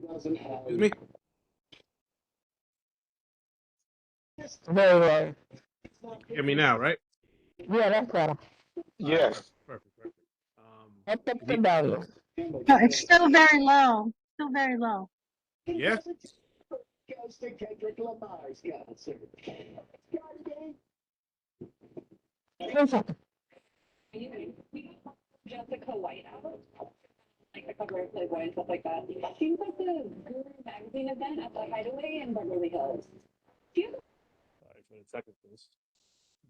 Excuse me? Very well. Hear me now, right? Yeah, that's better. All right, Yes. perfect. Up Good the e- value. No, it's still very low. Still very low. yeah? One second. Jessica White out, like the cover of Playboy and stuff like that. She was at the Guru magazine event at the Hideaway in Beverly Hills. She has All right, for the second, please.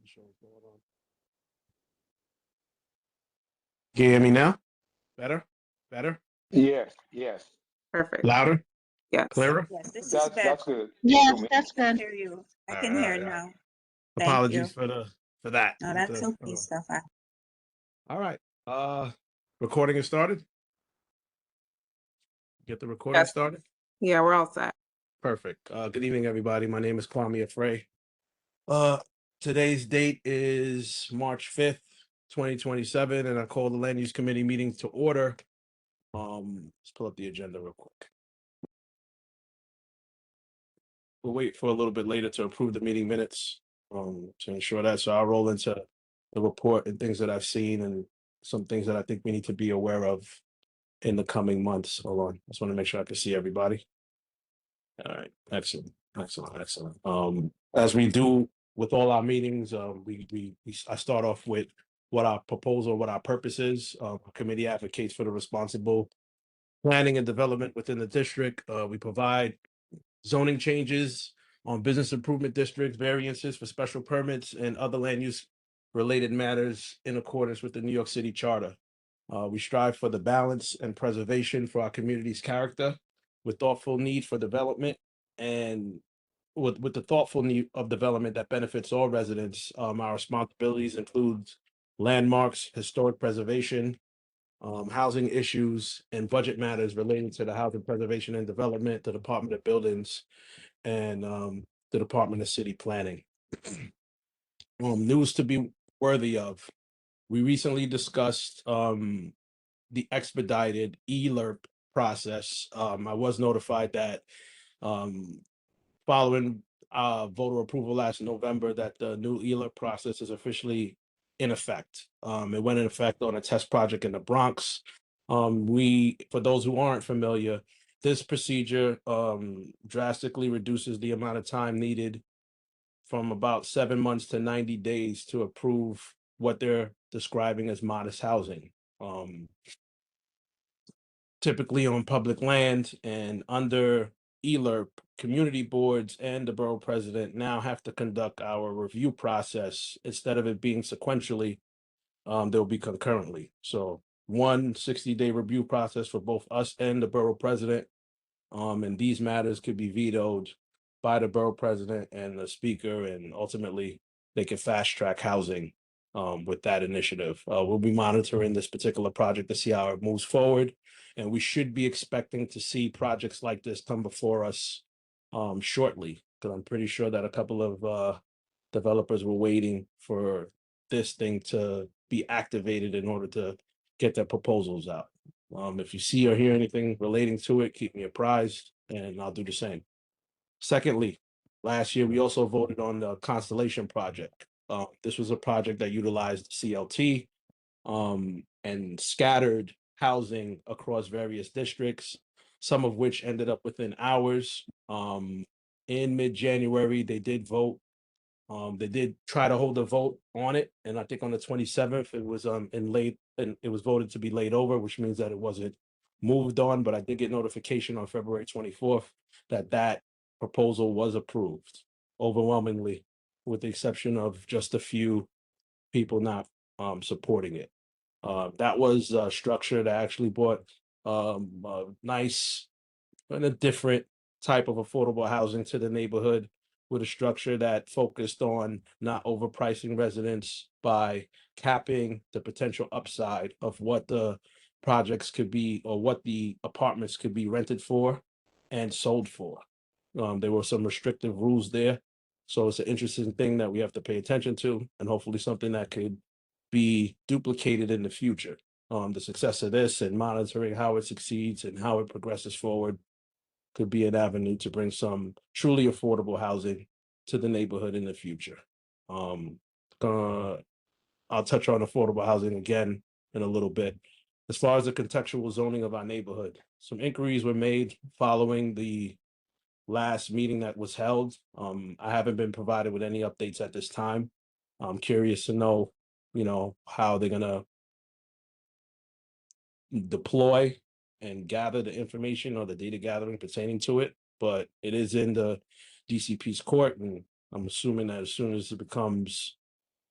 Show what's going on. Can you hear me now? Better? Better? Yes. Yes. Perfect. Louder? Yes. Clearer? Yes, this is That's better. good. Yes, To me. that's I good. hear you. I All can right, hear all it right. now. Thank Apologies you. for that. No, that's okay, Stefan. All right. Recording is started. Get the recording Yes. started. Yeah, we're all set. Perfect. Good evening, everybody. My name is Kwame Afreh. Today's date is March 5th, 2027, and I call the Land Use Committee meeting to order. Let's pull up the agenda real quick. We'll wait for a little bit later to approve the meeting minutes to ensure that. So I'll roll into the report and things that I've seen and some things that I think we need to be aware of in the coming months. Hold on. Just want to make sure I can see everybody. All right. Excellent. As we do with all our meetings, I start off with what our proposal, what our purpose is. Our committee advocates for the responsible planning and development within the district. We provide zoning changes on business improvement districts, variances for special permits, and other land use related matters in accordance with the New York City Charter. We strive for the balance and preservation for our community's character with thoughtful need for development and with the thoughtful need of development that benefits all residents. Our responsibilities include landmarks, historic preservation, housing issues, and budget matters relating to the housing preservation and development, the Department of Buildings, and the Department of City Planning. News to be worthy of. We recently discussed the expedited ELERP process. I was notified that following voter approval last November that the new ELERP process is officially in effect. It went in effect on a test project in the Bronx. For those who aren't familiar, this procedure drastically reduces the amount of time needed from about 7 months to 90 days to approve what they're describing as modest housing. Typically on public land and under ELERP, community boards and the borough president now have to conduct our review process. Instead of it being sequentially, they'll be concurrently. So 60-day review process for both us and the borough president. And these matters could be vetoed by the borough president and the speaker, and ultimately they can fast track housing with that initiative. We'll be monitoring this particular project to see how it moves forward, and we should be expecting to see projects like this come before us shortly, because I'm pretty sure that a couple of developers were waiting for this thing to be activated in order to get their proposals out. If you see or hear anything relating to it, keep me apprised, and I'll do the same. Secondly, last year we also voted on the Constellation project. This was a project that utilized CLT and scattered housing across various districts, some of which ended up within hours. In mid-January, they did vote. They did try to hold a vote on it, and I think on the 27th it was it was voted to be laid over, which means that it wasn't moved on. But I did get notification on February 24th that proposal was approved overwhelmingly, with the exception of just a few people not supporting it. That was a structure that actually brought a nice and a different type of affordable housing to the neighborhood, with a structure that focused on not overpricing residents by capping the potential upside of what the projects could be or what the apartments could be rented for and sold for. There were some restrictive rules there. So it's an interesting thing that we have to pay attention to, and hopefully something that could be duplicated in the future. The success of this and monitoring how it succeeds and how it progresses forward could be an avenue to bring some truly affordable housing to the neighborhood in the future. I'll touch on affordable housing again in a little bit. As far as the contextual zoning of our neighborhood, some inquiries were made following the last meeting that was held. I haven't been provided with any updates at this time. I'm curious to know, how they're gonna deploy and gather the information or the data gathering pertaining to it, but it is in the DCP's court, and I'm assuming that as soon as it becomes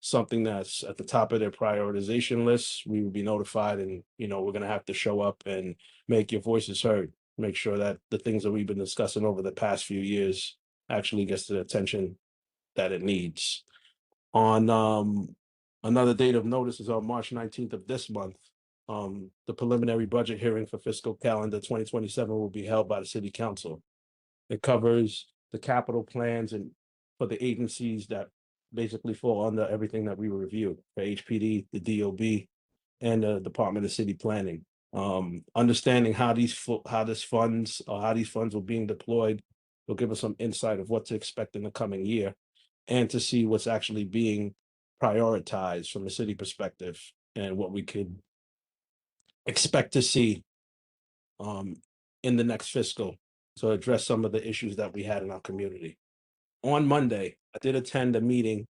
something that's at the top of their prioritization list, we will be notified, and we're going to have to show up and make your voices heard, make sure that the things that we've been discussing over the past few years actually gets the attention that it needs. On another date of notice is on March 19th of this month. The preliminary budget hearing for fiscal calendar 2027 will be held by the city council. It covers the capital plans and for the agencies that basically fall under everything that we reviewed for HPD, the DOB, and the Department of City Planning. Understanding how these funds were being deployed will give us some insight of what to expect in the coming year, and to see what's actually being prioritized from a city perspective and what we could expect to see in the next fiscal to address some of the issues that we had in our community. On Monday, I did attend a meeting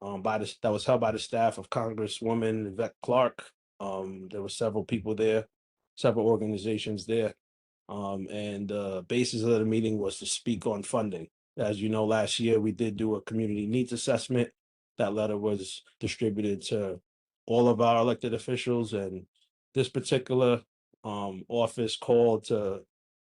that was held by the staff of Congresswoman Yvette Clark. There were several people there, several organizations there. And the basis of the meeting was to speak on funding. As you know, last year we did do a community needs assessment. That letter was distributed to all of our elected officials, and this particular office called to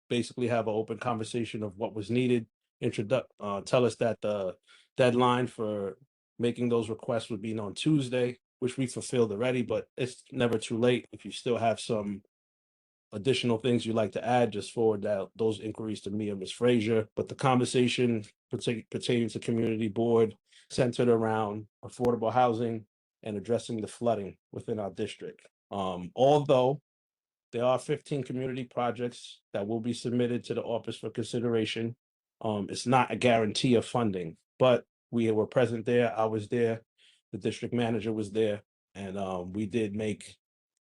basically have an open conversation of what was needed. Tell us that the deadline for making those requests would be on Tuesday, which we fulfilled already, but it's never too late. If you still have some additional things you'd like to add, just forward those inquiries to me or Ms. Frazier. But the conversation pertaining to community board centered around affordable housing and addressing the flooding within our district. Although there are 15 community projects that will be submitted to the office for consideration, it's not a guarantee of funding, but we were present there. I was there. The district manager was there, and we did make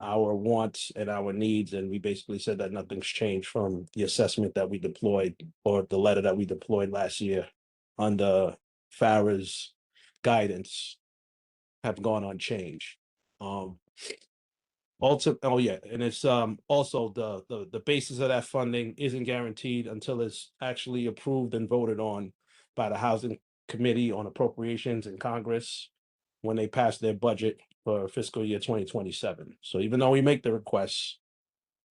our wants and our needs, and we basically said that nothing's changed from the assessment that we deployed or the letter that we deployed last year under Farah's guidance have gone unchanged. Also, and it's also the basis of that funding isn't guaranteed until it's actually approved and voted on by the Housing Committee on Appropriations in Congress when they pass their budget for fiscal year 2027. So even though we make the requests,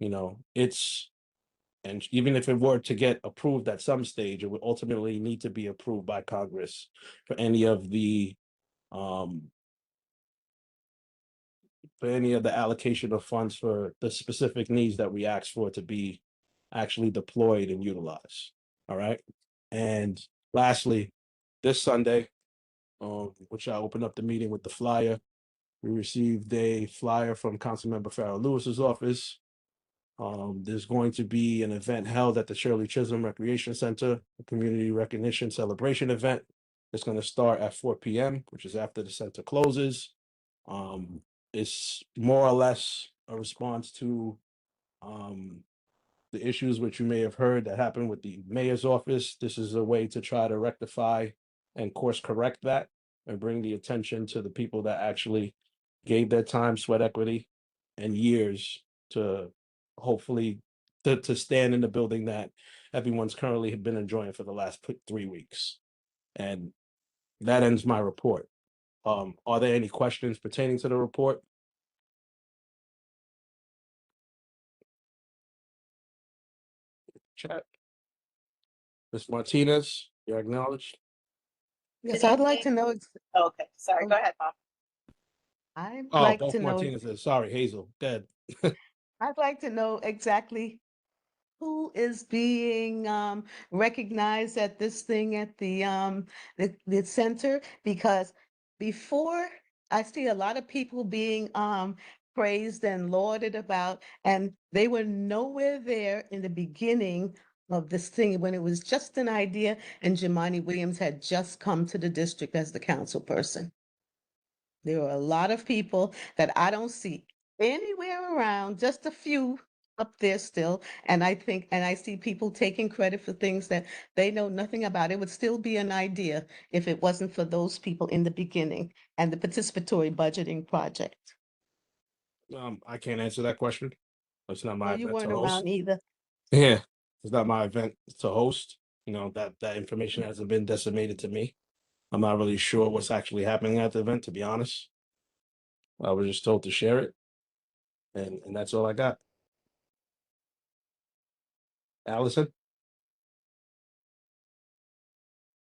and even if it were to get approved at some stage, it would ultimately need to be approved by Congress for any of the allocation of funds for the specific needs that we asked for to be actually deployed and utilized. All right. And lastly, this Sunday, which I opened up the meeting with the flyer, we received a flyer from Councilmember Farrell Lewis's office. There's going to be an event held at the Shirley Chisholm Recreation Center, a community recognition celebration event. It's going to start at 4 p.m., which is after the center closes. It's more or less a response to the issues which you may have heard that happened with the mayor's office. This is a way to try to rectify and course correct that and bring the attention to the people that actually gave their time, sweat equity, and years to hopefully to stand in the building that everyone's currently been enjoying for the last 3 weeks. And that ends my report. Are there any questions pertaining to the report? Chat. Ms. Martinez, you're acknowledged. Yes, I'd like to know, Okay, sorry, go ahead, Mom. I'd Oh, like both to know, Martinez's. Sorry, Hazel. Dead. I'd like to know exactly who is being recognized at this thing at the center, because before I see a lot of people being praised and lauded about, and they were nowhere there in the beginning of this thing when it was just an idea and Jemani Williams had just come to the district as the council person. There are a lot of people that I don't see anywhere around, just a few up there still. And I think, and I see people taking credit for things that they know nothing about. It would still be an idea if it wasn't for those people in the beginning and the participatory budgeting project. I can't answer that question. It's not my Well, you event to weren't host. around either. Yeah, it's not my event to host. You know, that information hasn't been disseminated to me. I'm not really sure what's actually happening at the event, to be honest. I was just told to share it, and that's all I got. Allison?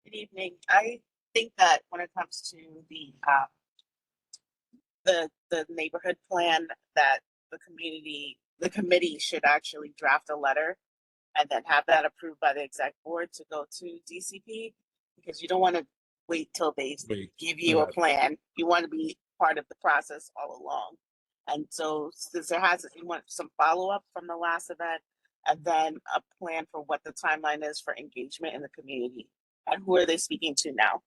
Good evening. I think that when it comes to the neighborhood plan, that the committee should actually draft a letter and then have that approved by the exec board to go to DCP, because you don't want to wait till they Wait, give you a plan. You want to be part of the process all along. And so since you want some follow-up from the last event, and then a plan for what the timeline is for engagement in the community, and who are they speaking to now?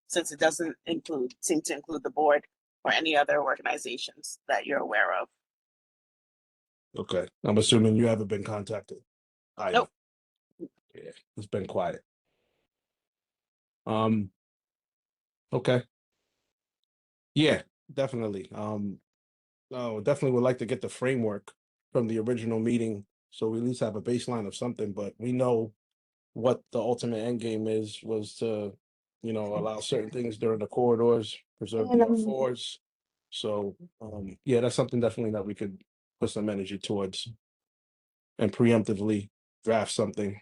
Since it doesn't seem to include the board or any other organizations that you're aware of. Okay, I'm assuming you haven't been contacted. Nope. Yeah, it's been quiet. Okay. Yeah, definitely. Definitely would like to get the framework from the original meeting, so we at least have a baseline of something, but we know what the ultimate end game was to, allow certain things during the corridors, preserve the R4s. So, yeah, that's something definitely that we could put some energy towards and preemptively draft something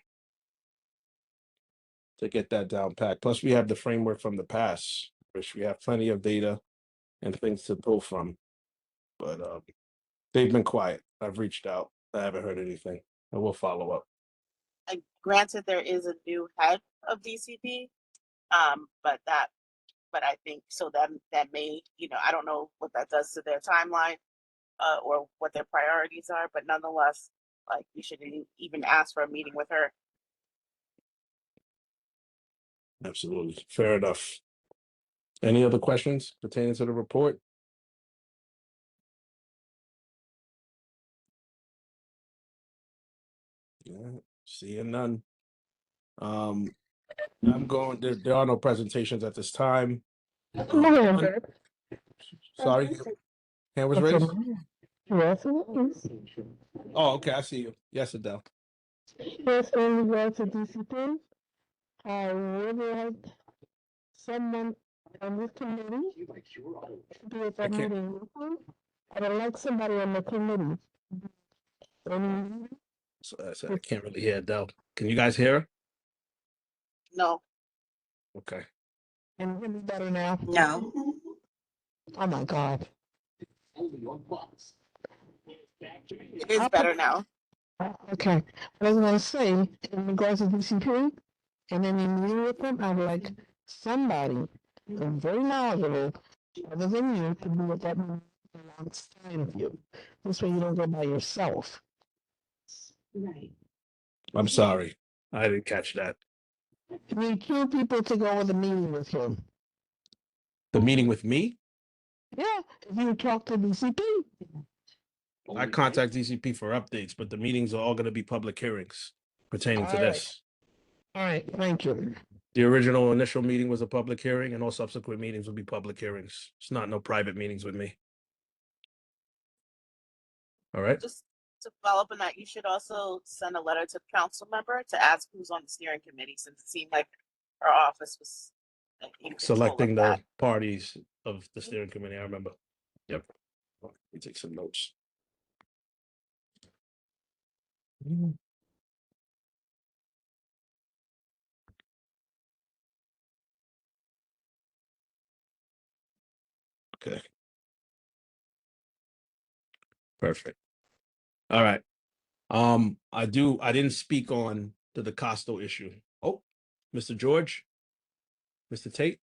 to get that down packed. Plus, we have the framework from the past, which we have plenty of data and things to pull from. But they've been quiet. I've reached out. I haven't heard anything, and we'll follow up. And granted, there is a new head of DCP, but I think so that may, I don't know what that does to their timeline, or what their priorities are, but nonetheless, like, we should even ask for a meeting with her. Absolutely. Fair enough. Any other questions pertaining to the report? Yeah, seeing none. I'm going, there are no presentations at this time. Sorry, hand was raised? Yes, it is. Oh, okay, I see you. Yes, Adele. Yes, in regards to DCP, I would like someone on this committee to be at I that can't, meeting with me. I would like somebody on the committee. so I can't really hear Adele. Can you guys hear her? No. Okay. And hear me better now? No. Oh my God. It is better now. Okay. What I was going to say, in regards to DCP, and then you meeting with them, I would like somebody very knowledgeable, other than you, to be at that meeting alongside of you. This way you don't go by yourself. Right. I'm sorry. I didn't catch that. You need two people to go with the meeting with you. The meeting with me? Yeah, if you talk to DCP. I contact DCP for updates, but the meetings are all going to be public hearings pertaining to All right. this. All right, thank you. The original initial meeting was a public hearing, and all subsequent meetings will be public hearings. It's not no private meetings with me. All right. Just to follow up on that, you should also send a letter to the council member to ask who's on the steering committee, since it seemed like our office was in control Selecting of the that. parties of the steering committee. I remember. Yep. Let me take some notes. Okay. Perfect. All right. I didn't speak on the DeCosto issue. Oh, Mr. George, Mr. Tate.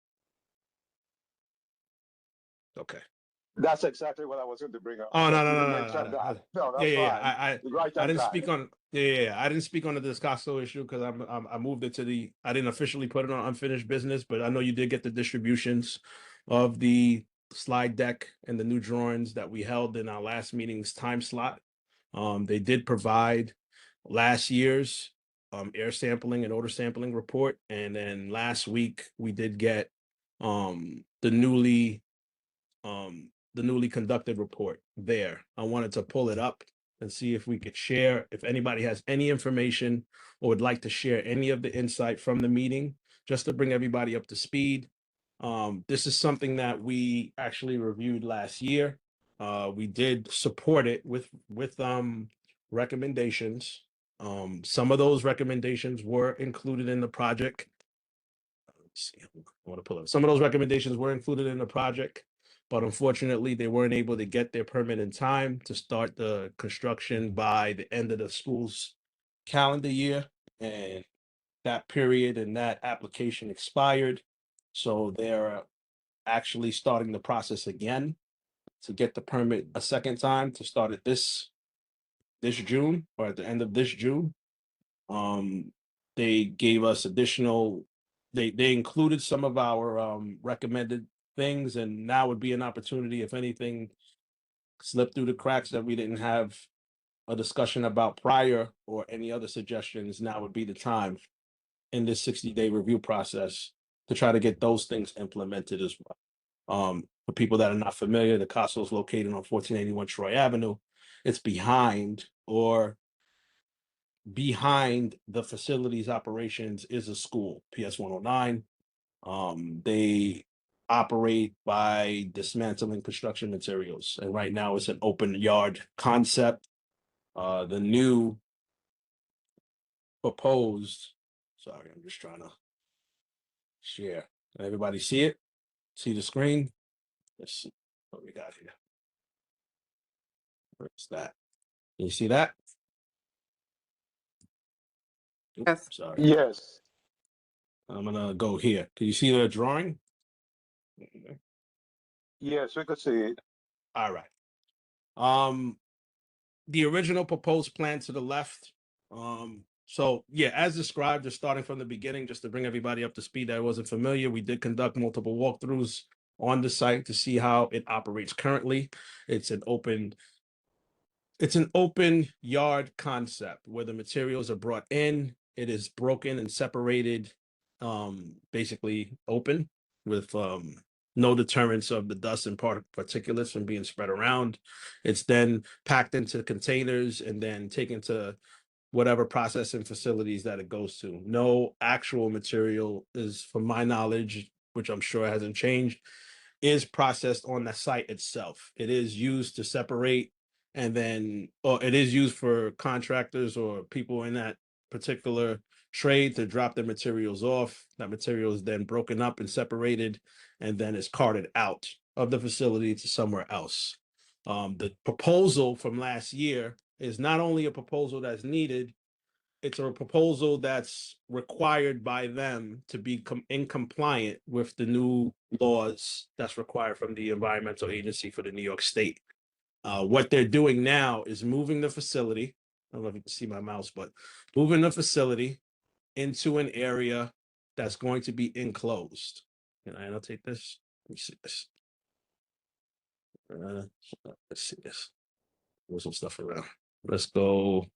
Okay. That's exactly what I was going to bring up, Oh but no no you no didn't no mention no, no. that. No, Yeah that's yeah yeah. fine. The right I on didn't speak time. on I didn't speak on the Discasso issue because I moved it to the I didn't officially put it on unfinished business, but I know you did get the distributions of the slide deck and the new drawings that we held in our last meeting's time slot. They did provide last year's air sampling and odor sampling report, and then last week we did get the newly conducted report there. I wanted to pull it up and see if we could share, if anybody has any information or would like to share any of the insight from the meeting, just to bring everybody up to speed. This is something that we actually reviewed last year. We did support it with recommendations. Some of those recommendations were included in the project. Let's see, I want to pull up. Some of those recommendations were included in the project, but unfortunately, they weren't able to get their permit in time to start the construction by the end of the school's calendar year. And that period and that application expired. So they're actually starting the process again to get the permit a second time to start it this June or at the end of this June. They gave us additional, they included some of our recommended things, and now would be an opportunity if anything slipped through the cracks that we didn't have a discussion about prior or any other suggestions. Now would be the time in this 60-day review process to try to get those things implemented as well. For people that are not familiar, the castle is located on 1481 Troy Avenue. It's behind the facilities operations is a school, PS 109. They operate by dismantling construction materials, and right now it's an open yard concept. The new proposed, sorry, I'm just trying to share. Can everybody see it? See the screen? Let's see what we got here. Where's that? Can you see that? Oop, Yes. sorry. Yes. I'm gonna go here. Can you see the drawing? Yes, we could see it. All right. The original proposed plan to the left. So yeah, as described, just starting from the beginning, just to bring everybody up to speed that wasn't familiar, we did conduct multiple walkthroughs on the site to see how it operates currently. It's an open yard concept where the materials are brought in, it is broken and separated, basically open with no deterrence of the dust and particulates from being spread around. It's then packed into containers and then taken to whatever processing facilities that it goes to. No actual material is, from my knowledge, which I'm sure hasn't changed, is processed on the site itself. It is used to separate, and then, or it is used for contractors or people in that particular trade to drop the materials off. That material is then broken up and separated, and then is carted out of the facility to somewhere else. The proposal from last year is not only a proposal that's needed, it's a proposal that's required by them to be in compliant with the new laws that's required from the environmental agency for the New York State. What they're doing now is moving the facility. I don't know if you can see my mouse, but moving the facility into an area that's going to be enclosed. Can I annotate this? Let me see this. Let's see this. Move some stuff around. Let's go.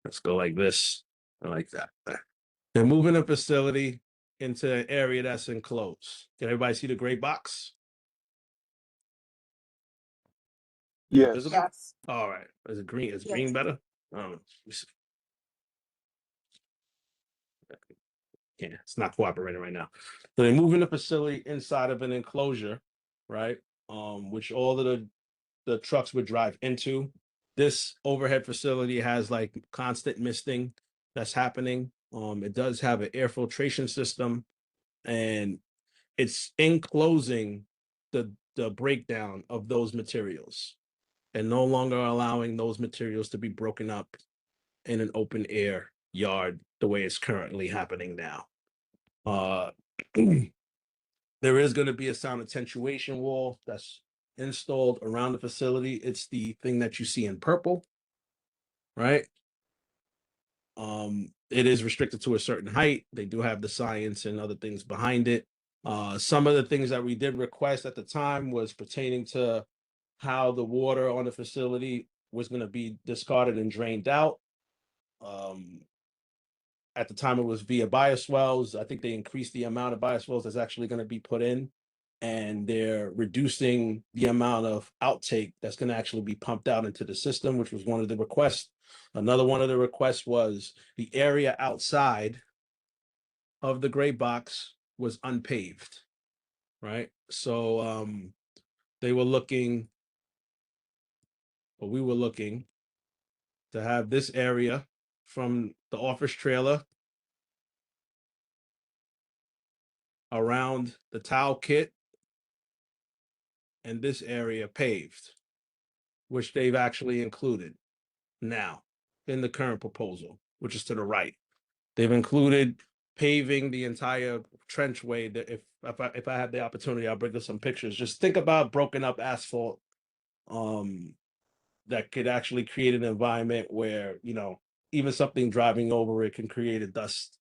Let's go like this. I like that. They're moving the facility into an area that's enclosed. Can everybody see the gray box? Is it Yes. visible? Yes. All right. Is it green? Is Yes. green better? Yeah, it's not cooperating right now. So they're moving the facility inside of an enclosure, right? Which all of the trucks would drive into. This overhead facility has like constant misting that's happening. It does have an air filtration system, and it's enclosing the breakdown of those materials and no longer allowing those materials to be broken up in an open air yard the way it's currently happening now. Uh, There is going to be a sound attenuation wall that's installed around the facility. It's the thing that you see in purple, right? It is restricted to a certain height. They do have the science and other things behind it. Some of the things that we did request at the time was pertaining to how the water on the facility was going to be discarded and drained out. At the time, it was via bioswales. I think they increased the amount of bioswales that's actually going to be put in, and they're reducing the amount of outtake that's going to actually be pumped out into the system, which was one of the requests. Another one of the requests was the area outside of the gray box was unpaved, right? So they were looking, or we were looking to have this area from the office trailer around the towel kit and this area paved, which they've actually included now in the current proposal, which is to the right. They've included paving the entire trenchway. That if I have the opportunity, I'll bring us some pictures. Just think about broken up asphalt that could actually create an environment where, even something driving over it can create a dust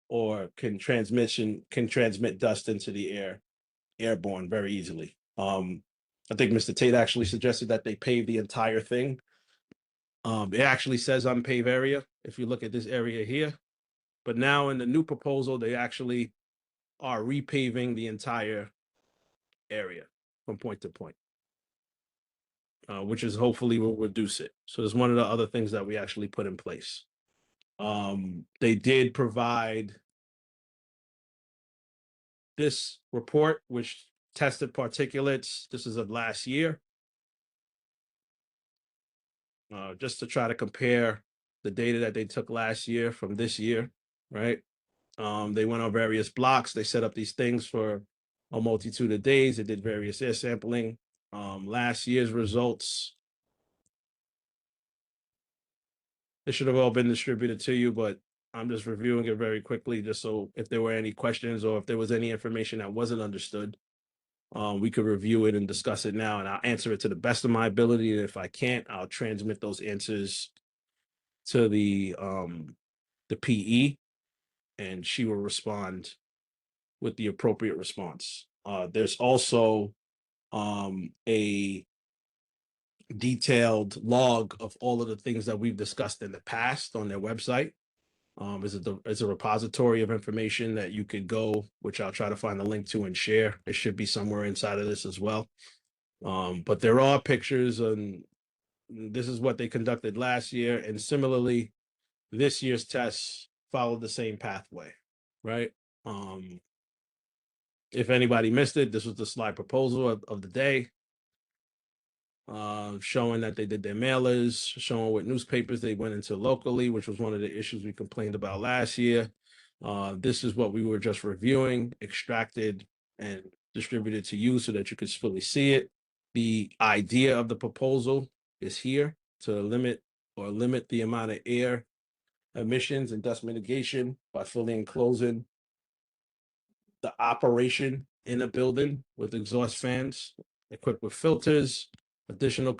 or can transmit dust into the air, airborne very easily. I think Mr. Tate actually suggested that they pave the entire thing. It actually says unpaved area if you look at this area here. But now in the new proposal, they actually are repaving the entire area from point to point, which is hopefully will reduce it. So it's one of the other things that we actually put in place. They did provide this report, which tested particulates. This is of last year. Just to try to compare the data that they took last year from this year, right? They went on various blocks. They set up these things for a multitude of days. They did various air sampling. Last year's results, they should have all been distributed to you, but I'm just reviewing it very quickly, just so if there were any questions or if there was any information that wasn't understood, we could review it and discuss it now, and I'll answer it to the best of my ability. And if I can't, I'll transmit those answers to the PE, and she will respond with the appropriate response. There's also a detailed log of all of the things that we've discussed in the past on their website. It's a repository of information that you could go, which I'll try to find a link to and share. It should be somewhere inside of this as well. But there are pictures, and this is what they conducted last year. And similarly, this year's tests followed the same pathway, right? If anybody missed it, this was the slide proposal of the day, showing that they did their mailers, showing what newspapers they went into locally, which was one of the issues we complained about last year. This is what we were just reviewing, extracted and distributed to you so that you could fully see it. The idea of the proposal is here to limit the amount of air emissions and dust mitigation by fully enclosing the operation in a building with exhaust fans equipped with filters, additional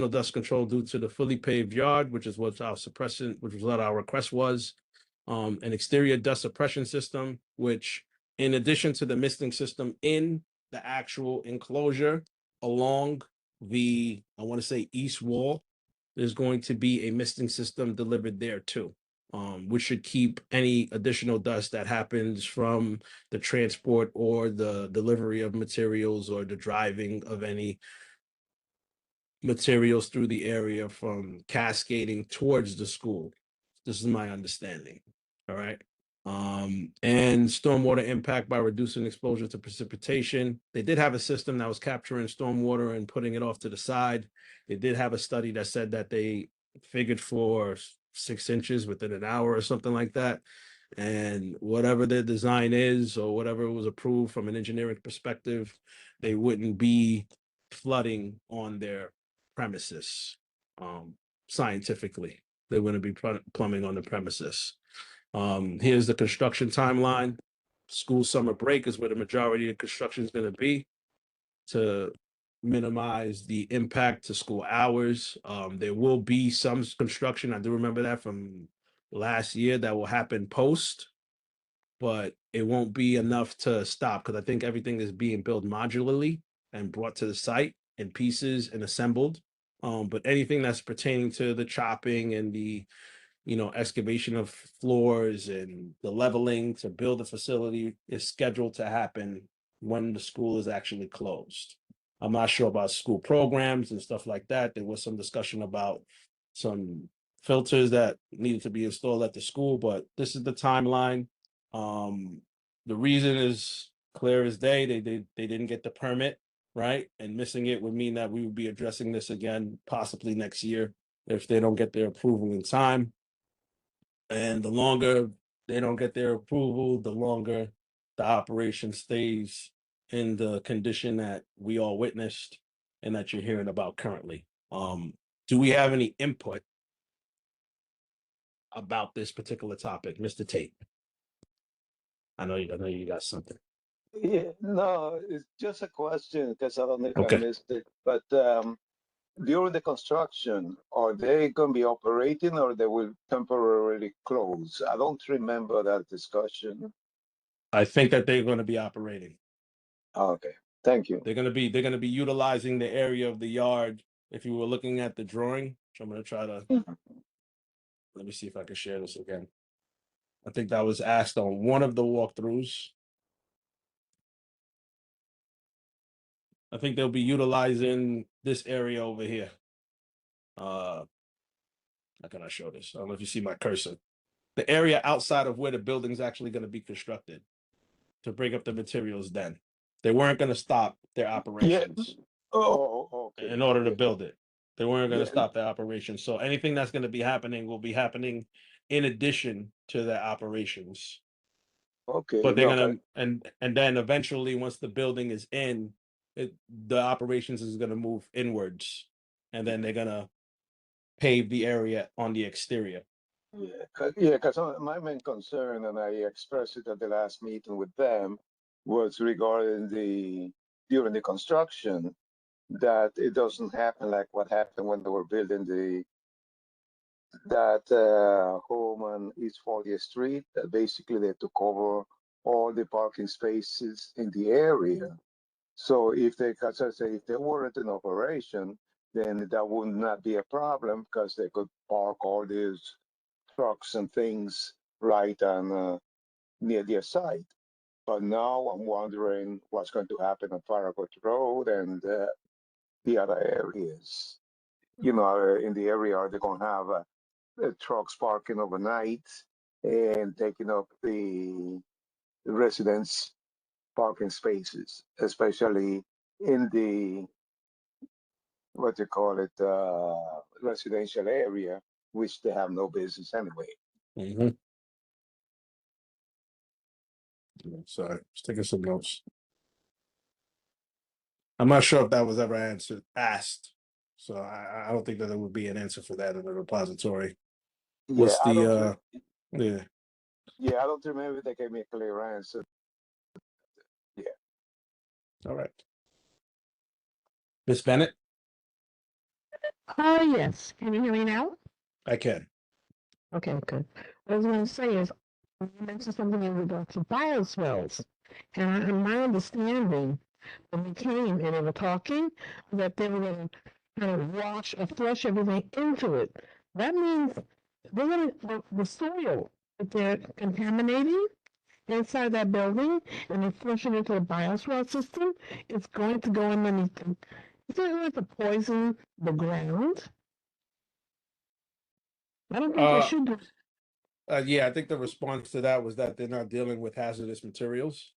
dust control due to the fully paved yard, which is what our request was. An exterior dust suppression system, which in addition to the misting system in the actual enclosure along the, I want to say, east wall, there's going to be a misting system delivered there too, which should keep any additional dust that happens from the transport or the delivery of materials or the driving of any materials through the area from cascading towards the school. This is my understanding. All right. And stormwater impact by reducing exposure to precipitation. They did have a system that was capturing stormwater and putting it off to the side. They did have a study that said that they figured for 6 inches within an hour or something like that. And whatever their design is, or whatever was approved from an engineering perspective, they wouldn't be flooding on their premises. Scientifically, they wouldn't be plumbing on the premises. Here's the construction timeline. school summer break is where the majority of construction is going to be, to minimize the impact to school hours. There will be some construction. I do remember that from last year that will happen post, but it won't be enough to stop because I think everything is being built modularly and brought to the site in pieces and assembled. But anything that's pertaining to the chopping and the excavation of floors and the leveling to build the facility is scheduled to happen when the school is actually closed. I'm not sure about school programs and stuff like that. There was some discussion about some filters that needed to be installed at the school, but this is the timeline. The reason is clear as day. They didn't get the permit, right? And missing it would mean that we would be addressing this again possibly next year if they don't get their approval in time. And the longer they don't get their approval, the longer the operation stays in the condition that we all witnessed and that you're hearing about currently. Do we have any input about this particular topic, Mr. Tate? I know you got something. Yeah, no, it's just a question because I don't know if I Okay. missed it. But during the construction, are they going to be operating or they will temporarily close? I don't remember that discussion. I think that they're going to be operating. Okay, thank you. They're going to be utilizing the area of the yard. If you were looking at the drawing, which I'm going to try to let me see if I can share this again. I think that was asked on one of the walkthroughs. I think they'll be utilizing this area over here. How can I show this? I don't know if you see my cursor. The area outside of where the building's actually going to be constructed to bring up the materials then. They weren't going to stop their operations Oh, okay. in order to Okay. build it. They weren't going to Yeah. stop their operations. So anything that's going to be happening will be happening in addition to their operations. Okay. But they're No, gonna and then eventually once the building is in, the operations is gonna move inwards, and then they're gonna pave the area on the exterior. because my main concern, and I expressed it at the last meeting with them, was regarding during the construction that it doesn't happen like what happened when they were building that home on East 40th Street. That basically they took over all the parking spaces in the area. So as I say, if they weren't in operation, then that would not be a problem because they could park all these trucks and things right on near their site. But now I'm wondering what's going to happen on Farragut Road and the other areas. In the area, are they going to have trucks parking overnight and taking up the residents' parking spaces, especially in the what you call it residential area, which they have no business anyway. Mm-hmm. Sorry, just taking some notes. I'm not sure if that was ever asked, so I don't think that there would be an answer for that in the repository. Yeah, What's I don't. the yeah? Yeah, I don't remember if they gave me a clear answer. Yeah. All right, Miss Bennett, Oh, yes. Can you hear me now? I can. Okay, good. What I was going to say is, you mentioned something in regard to bioswales. And in my understanding, when we came and they were talking, that they were going to kind of wash or flush everything into it. That means they're going to, the soil that they're contaminating inside that building and they flush it into the bioswale system, it's going to go underneath them. Is it going to poison the ground? I don't think they should do. Yeah, I think the response to that was that they're not dealing with hazardous materials.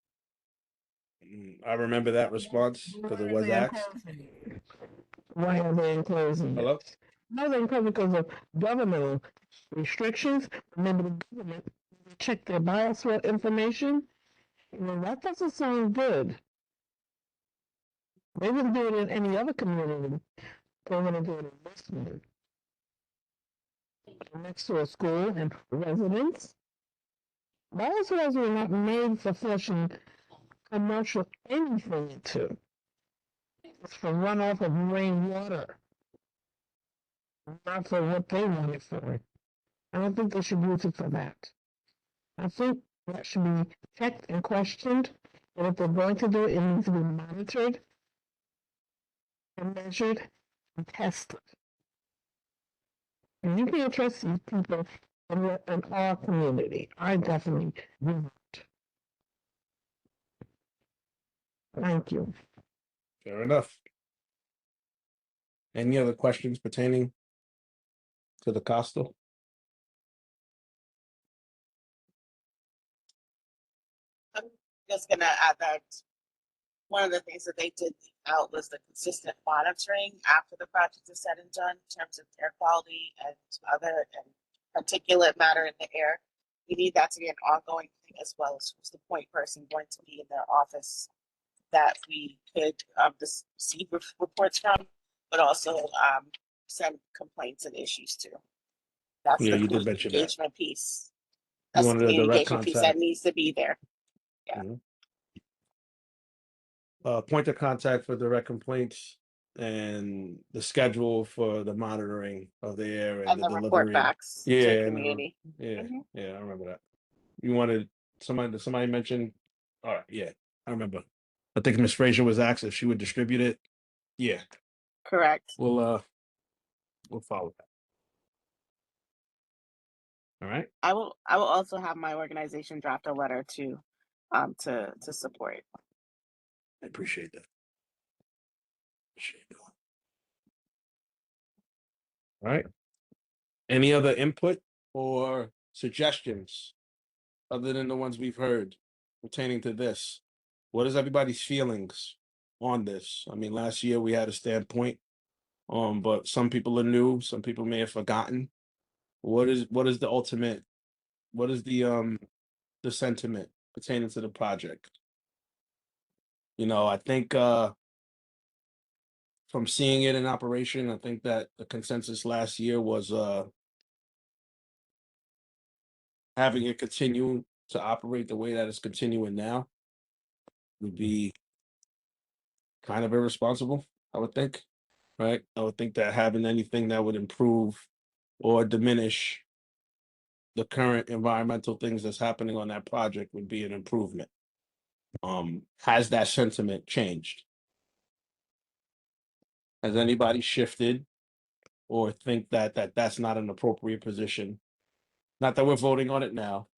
I remember that response because it was asked. Why are they enclosing it? Hello? No, they're enclosing because of governmental restrictions. Remember, the government check their bioswale information. Well, that doesn't sound good. They wouldn't do it in any other community. They're going to do it in this one. Next to a school and residents. Those wells were not made for flushing commercial anything into. It's for runoff of rainwater, not for what they want it for. I don't think they should use it for that. I think that should be checked and questioned. And if they're going to do it, it needs to be monitored and measured and tested. And you can't trust these people in our community. I definitely do not. Thank you. Fair enough. Any other questions pertaining to the Costa? I'm just gonna add that one of the things that they did out was the consistent monitoring after the project is said and done in terms of air quality and other and particulate matter in the air. We need that to be an ongoing thing, as well as who's the point person going to be in their office that we could receive reports from, but also send complaints and issues to. That's Yeah, the you did mention that. engagement piece. You That's the wanted a direct engagement piece that contact. needs to be there. Yeah. Point of contact for direct complaints and the schedule for the monitoring of the air and And the the report delivery. backs to Yeah, the and community. yeah, Mhm. yeah, I remember that. You wanted somebody mentioned. All right, yeah, I remember. I think Miss Frazier was asked if she would distribute it. Yeah, Correct. we'll follow that. All right. I will also have my organization draft a letter to support. I appreciate that. Appreciate that. All right. Any other input or suggestions other than the ones we've heard pertaining to this? What is everybody's feelings on this? I mean, last year we had a standpoint, but some people are new, some people may have forgotten. What is the ultimate? What is the sentiment pertaining to the project? You know, I think from seeing it in operation, I think that the consensus last year was having it continue to operate the way that it's continuing now would be kind of irresponsible, I would think. Right? I would think that having anything that would improve or diminish the current environmental things that's happening on that project would be an improvement. Has that sentiment changed? Has anybody shifted or think that that's not an appropriate position? Not that we're voting on it now.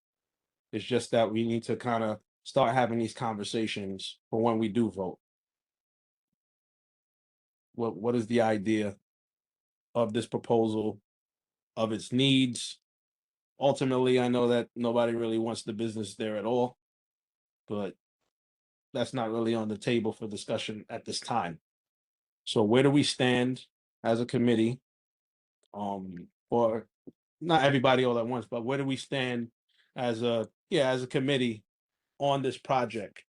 It's just that we need to kind of start having these conversations for when we do vote. What is the idea of this proposal, of its needs? Ultimately, I know that nobody really wants the business there at all, but that's not really on the table for discussion at this time. So where do we stand as a committee? Or not everybody all at once, but where do we stand as a committee on this project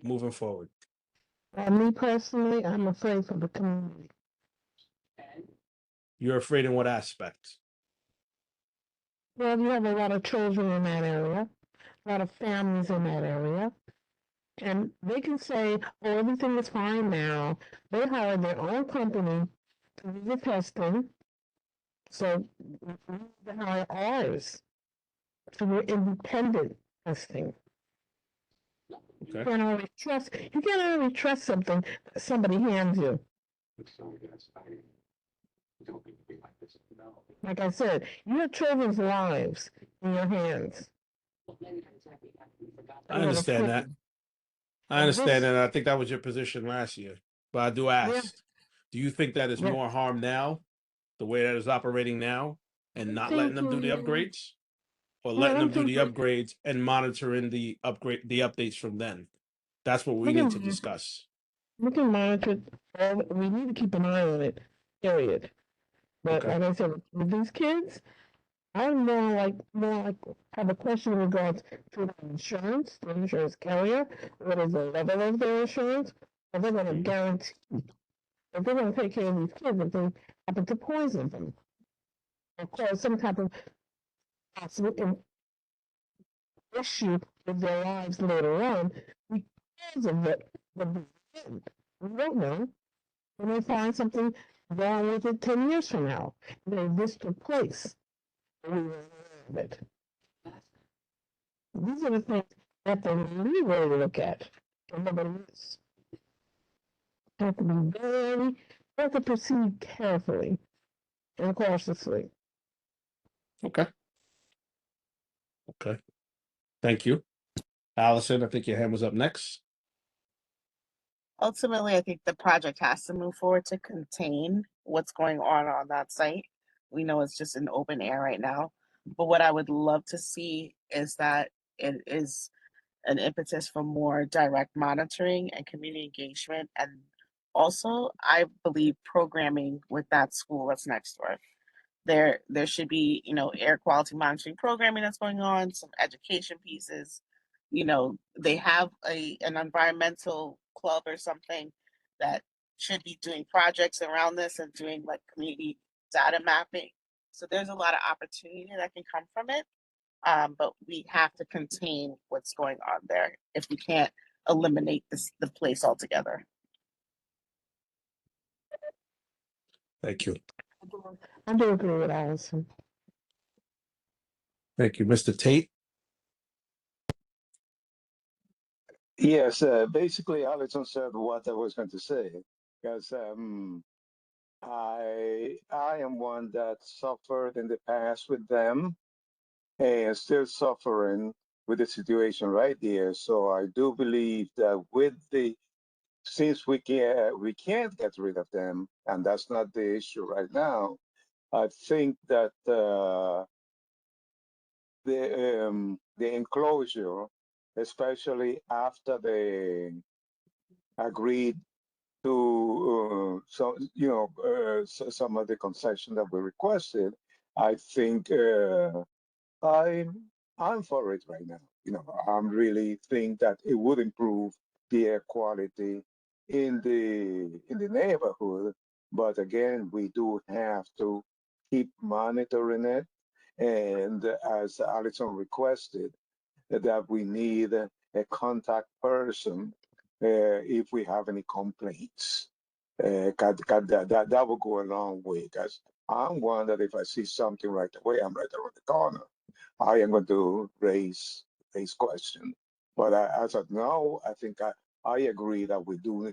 moving forward? Me personally, I'm afraid for the community. You're afraid in what aspect? Well, you have a lot of children in that area, a lot of families in that area, and they can say, "Oh, everything is fine now." They hire their own company to do the testing, so we need to hire ours to do independent testing. Okay. You can't always trust something that somebody hands you. Like I said, you have children's lives in your hands. I understand that. I understand that. I think that was your position last year. But I do ask, do you think that it's Yeah. more harm now, the way that it's operating now, and not letting them do the upgrades? Or letting them do the upgrades and monitoring the updates from then? That's what we need to discuss. We can monitor it. We need to keep an eye on it, period. But Okay. like I said, with these kids, I'm more like have a question in regards to the insurance carrier. What is the level of their insurance? Are they going to guarantee that they're going to take care of these kids if they happen to poison them or cause some type of possible issue with their lives later on because of what we don't know. And they find something wrong with it 10 years from now. This took place. We were aware of it. These are the things that they really look at. And nobody is. Have to be have to proceed carefully and cautiously. Okay. Okay. Thank you. Allison, I think your hand was up next. Ultimately, I think the project has to move forward to contain what's going on that site. We know it's just in open air right now. But what I would love to see is that it is an impetus for more direct monitoring and community engagement. And also, I believe programming with that school that's next door. There should be, air quality monitoring programming that's going on, some education pieces. They have an environmental club or something that should be doing projects around this and doing like community data mapping. So there's a lot of opportunity that can come from it. But we have to contain what's going on there if we can't eliminate the place altogether. Thank you. I do agree with Allison. Thank you. Mr. Tate? Yes, basically, Alison said what I was going to say, because I am one that suffered in the past with them, and still suffering with the situation right here. So I do believe that since we can't get rid of them, and that's not the issue right now. I think that the enclosure, especially after they agreed to some of the concession that we requested, I think I'm for it right now. I'm really think that it would improve the air quality in the neighborhood. But again, we do have to keep monitoring it. And as Alison requested, that we need a contact person if we have any complaints. That will go a long way, because I'm one that if I see something right away, I'm right around the corner. I am going to raise question. But as of now, I think I agree that we do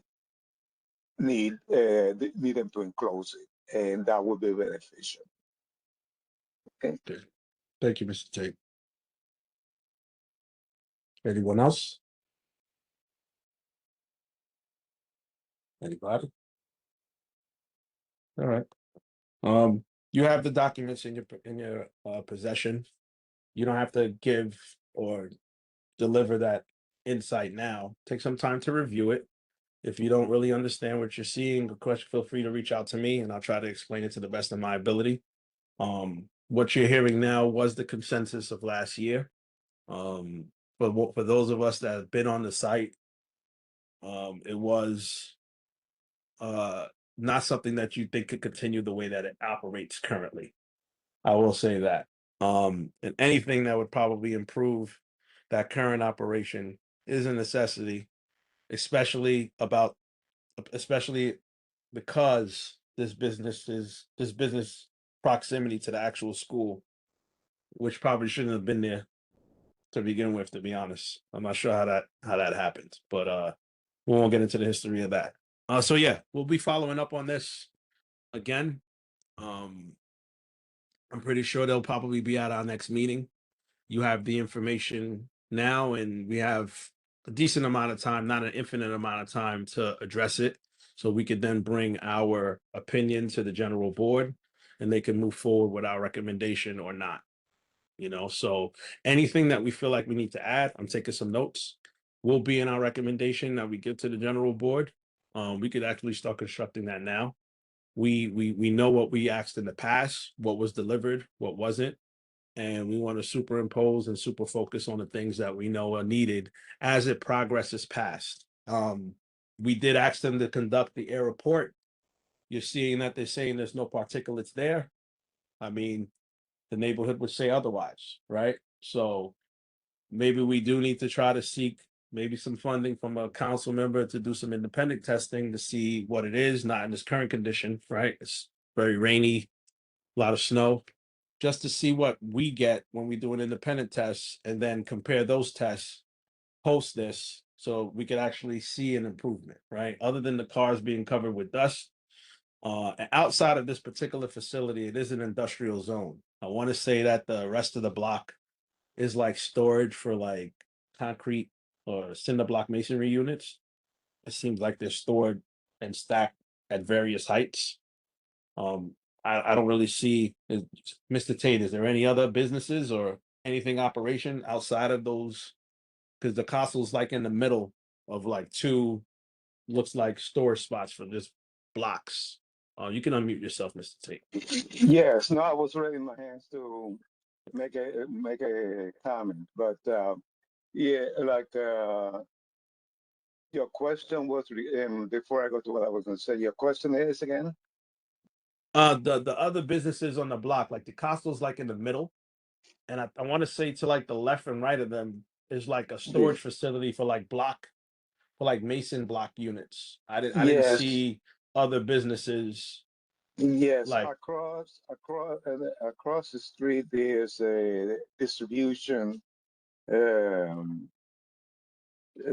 need them to enclose it, and that would be beneficial. Okay. Okay. Thank you, Mr. Tate. Anyone else? Anybody? All right. You have the documents in your possession. You don't have to give or deliver that insight now. Take some time to review it. If you don't really understand what you're seeing, of course, feel free to reach out to me and I'll try to explain it to the best of my ability. What you're hearing now was the consensus of last year. For those of us that have been on the site, it was not something that you think could continue the way that it operates currently. I will say that. And anything that would probably improve that current operation is a necessity, especially because this business proximity to the actual school, which probably shouldn't have been there to begin with, to be honest. I'm not sure how that happened, but we won't get into the history of that. So yeah, we'll be following up on this again. I'm pretty sure they'll probably be at our next meeting. You have the information now, and we have a decent amount of time, not an infinite amount of time, to address it. So we could then bring our opinion to the general board and they can move forward with our recommendation or not. So anything that we feel like we need to add, I'm taking some notes, will be in our recommendation that we give to the general board. We could actually start constructing that now. We know what we asked in the past, what was delivered, what wasn't, and we want to superimpose and super focus on the things that we know are needed as it progresses past. We did ask them to conduct the air report. You're seeing that they're saying there's no particulates there. I mean, the neighborhood would say otherwise, right? So maybe we do need to try to seek maybe some funding from a council member to do some independent testing to see what it is, not in this current condition, right? It's very rainy, a lot of snow, just to see what we get when we do an independent test and then compare those tests post this so we could actually see an improvement, right? Other than the cars being covered with dust, outside of this particular facility, it is an industrial zone. I want to say that the rest of the block is like storage for like concrete or cinder block masonry units. It seems like they're stored and stacked at various heights. I don't really see, Mr. Tate, is there any other businesses or anything operation outside of those? Because the castle's like in the middle of like two, looks like storage spots for this blocks. You can unmute yourself, Mr. Tate. Yes, no, I was raising my hands to make a comment, but yeah, like your question was before I go to what I was going to say. Your question is again? The other businesses on the block, like the Costco's like in the middle, and I want to say to like the left and right of them is like a storage The, facility for like mason block units. I didn't yes, see other businesses yes. like Across the street, there's a distribution um,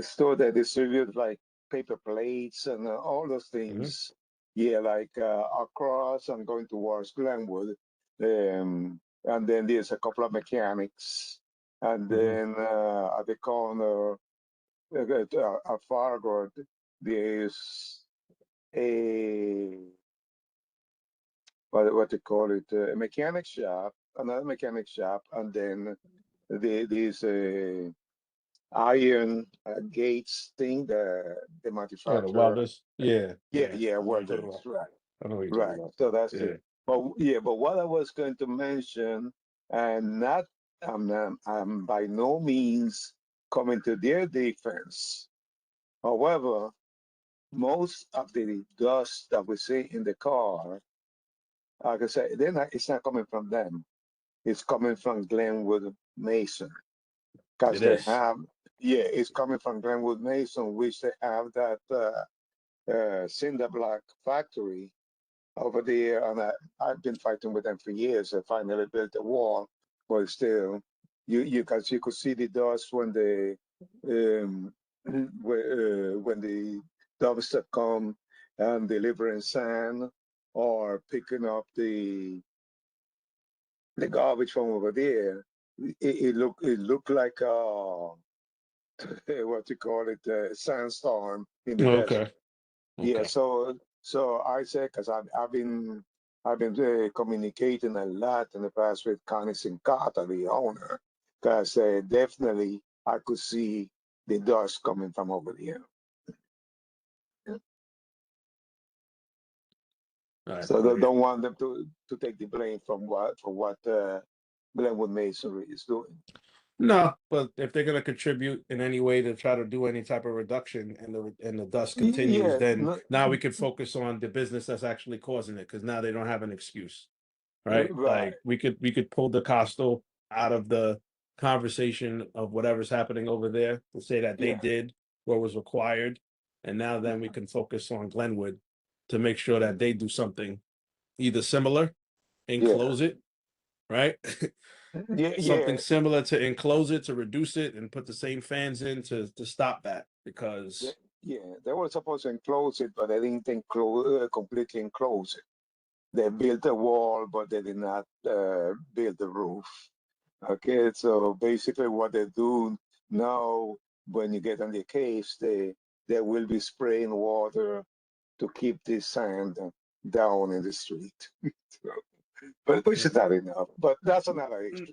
store that distributes like paper plates and all those Mhm, things. Yeah, like across and going towards Glenwood. And then there's a couple of mechanics. And mhm. then at the corner, at Fargo, there's a, what they call it, a mechanic shop, another mechanic shop, and then there's a iron gates thing that they Oh, the manufacture. welders. Yeah, Yeah, yeah. yeah, I know what you're talking welders, about. right, I know what you're talking right. about. So that's Yeah. it. But yeah, but what I was going to mention, and not, I'm by no means coming to their defense. However, most of the dust that we see in the car, like I say, it's not coming from them. It's coming from Glenwood Mason. Because It they is. have, yeah, it's coming from Glenwood Mason, which they have that cinder block factory over there. And I've been fighting with them for years. I finally built a wall, but still, you could see the dust um, when the dumpster come and delivering sand or picking up the garbage from over there. It looked like what you call it, sandstorm in the desert. Okay. Yeah, Okay. so I said, because I've been communicating a lot in the past with Connie Sincata, the owner, because definitely I could see the dust coming from over there. All right. So they Perfect. don't want them to take the blame for what Glenwood Masonry is doing. No, but if they're going to contribute in any way to try to do any type of reduction and the dust continues, Yeah, then no, now we can focus on the business that's actually causing it because now they don't have an excuse, right? right. Like we could pull the Costo out of the conversation of whatever's happening over there to say that they Yeah, did what was required, and now then we can focus on Glenwood to make sure that they do something either similar, yeah, enclose it, right? yeah, Something yeah. similar to enclose it, to reduce it, and put the same fans in to stop that They, because yeah, they were supposed to enclose it, but they didn't completely enclose it. They built a wall, but they did not build the roof. Okay, so basically what they do now, when you get on the case, they will be spraying water to keep the sand down in the street. So, but which is not enough. But that's another Mm, issue.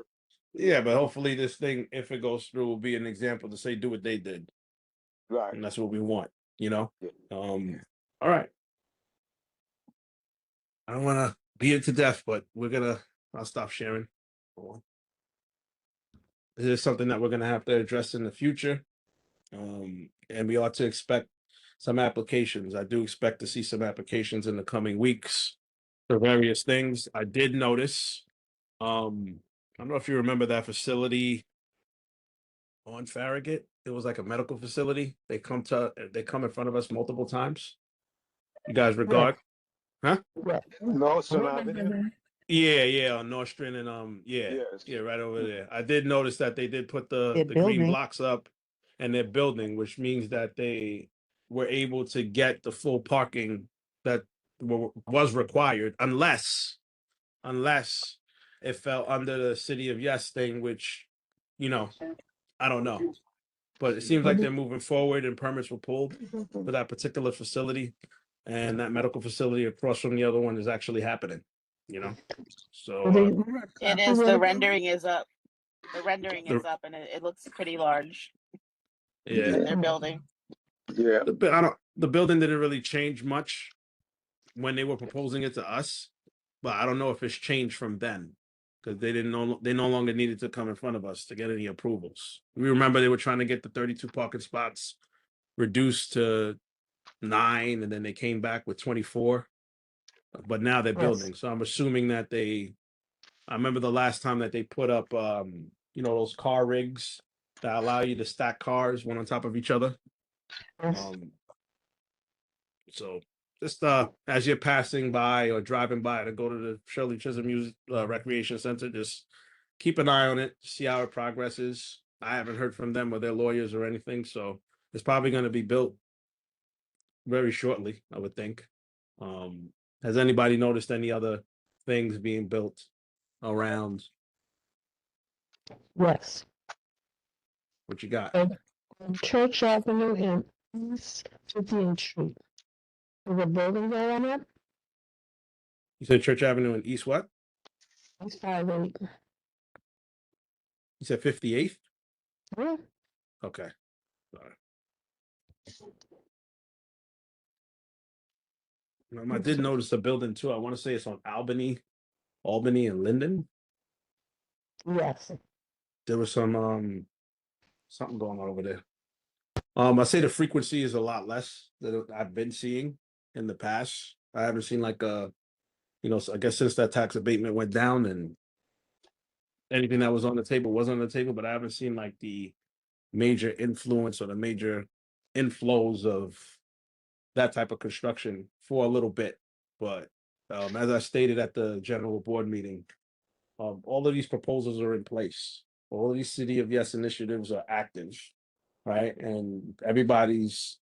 yeah, but hopefully this thing, if it goes through, will be an example to say do what they did, Right. and that's what we want, you know. Yeah. Um, all right. I don't want to beat it to death, but I'll stop sharing. This is something that we're gonna have to address in the future. And we ought to expect some applications. I do expect to see some applications in the coming weeks for various things. I did notice, I don't know if you remember that facility on Farragut. It was like a medical facility. They come in front of us multiple times. You guys regard? Huh? Yeah. Northern Remember Avenue. that? Yeah, on Nostrand and Yes. right over there. I did notice that they did put the They're green building. blocks up and they're building, which means that they were able to get the full parking that was required, unless it fell under the City of Yes thing, which I don't know. But it seems like they're moving forward and permits were pulled for that particular facility, and that medical facility across from the other one is actually happening. So It is, the rendering is up. The rendering is up and it looks pretty large yeah, that they're building. Yeah. the building didn't really change much when they were proposing it to us, but I don't know if it's changed from then because they no longer needed to come in front of us to get any approvals. We remember they were trying to get the 32 parking spots reduced to 9, and then they came back with 24. But now they're building, so I'm assuming that I remember the last time that they put up, those car rigs that allow you to stack cars one on top of each other. So just as you're passing by or driving by to go to the Shirley Chisholm Recreation Center, just keep an eye on it, see how it progresses. I haven't heard from them or their lawyers or anything, so it's probably going to be built very shortly, I would think. Has anybody noticed any other things being built around? Yes. What you got? On Church Avenue and East 50th Street. There's a building there on it. You said Church Avenue and East what? It's 5'8". You said 58th? Yeah. Okay. Sorry. I did notice a building too. I want to say it's on Albany and Linden. Yes. There was some something going on over there. I say the frequency is a lot less than I've been seeing in the past. I haven't seen like I guess since that tax abatement went down and anything that was on the table was on the table, but I haven't seen like the major influence or the major inflows of that type of construction for a little bit. But as I stated at the general board meeting, all of these proposals are in place. All of these City of Yes initiatives are active, right? And everybody's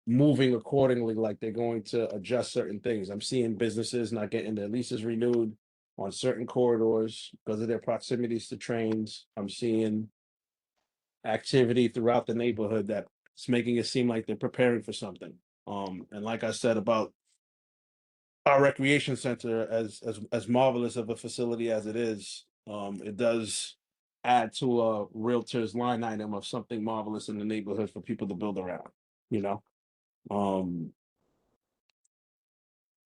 moving accordingly, like they're going to adjust certain things. I'm seeing businesses not getting their leases renewed on certain corridors because of their proximities to trains. I'm seeing activity throughout the neighborhood that's making it seem like they're preparing for something. And like I said about our recreation center, as marvelous of a facility as it is, it does add to a realtor's line item of something marvelous in the neighborhood for people to build around, you know.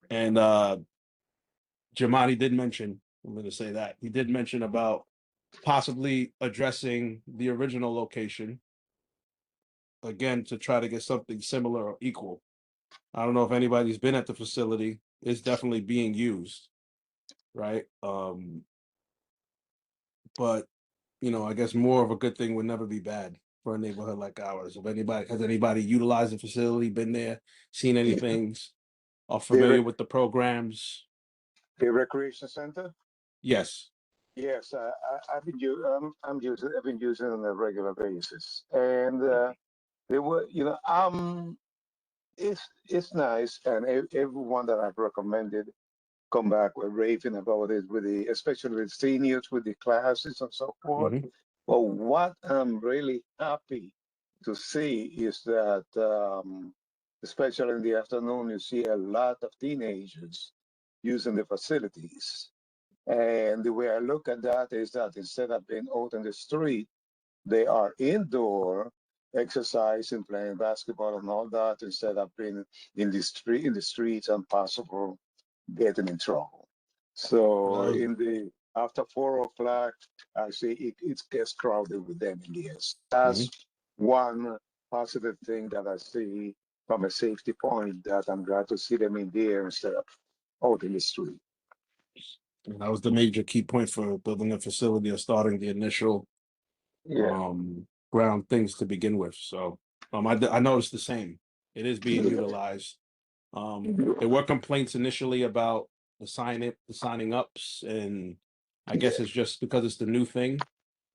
And Jamani did mention, I'm going to say that he did mention about possibly addressing the original location again to try to get something similar or equal. I don't know if anybody's been at the facility. It's definitely being used, right? But I guess more of a good thing would never be bad for a neighborhood like ours. If has anybody utilized the facility, been there, seen anything, are familiar with the programs? The recreation center. Yes. Yes, I've been I've been using it on a regular basis, and they were, it's nice, and everyone that I've recommended come back with raving about it, especially with seniors, with the classes and so forth. Mhm. But what I'm really happy to see is that, especially in the afternoon, you see a lot of teenagers using the facilities. And the way I look at that is that instead of being out in the street, they are indoor exercising, playing basketball and all that, instead of being in the streets and possible getting in trouble. So in the after 4 o'clock, I see it gets crowded with them in here. That's one positive thing that I see from a safety point, that I'm glad to see them in there instead of out in the street. That was the major key point for building a facility or starting the initial Yeah. ground things to begin with. So I noticed the same. It is being utilized. There were complaints initially about the signing ups, and I guess it's just because it's the new thing,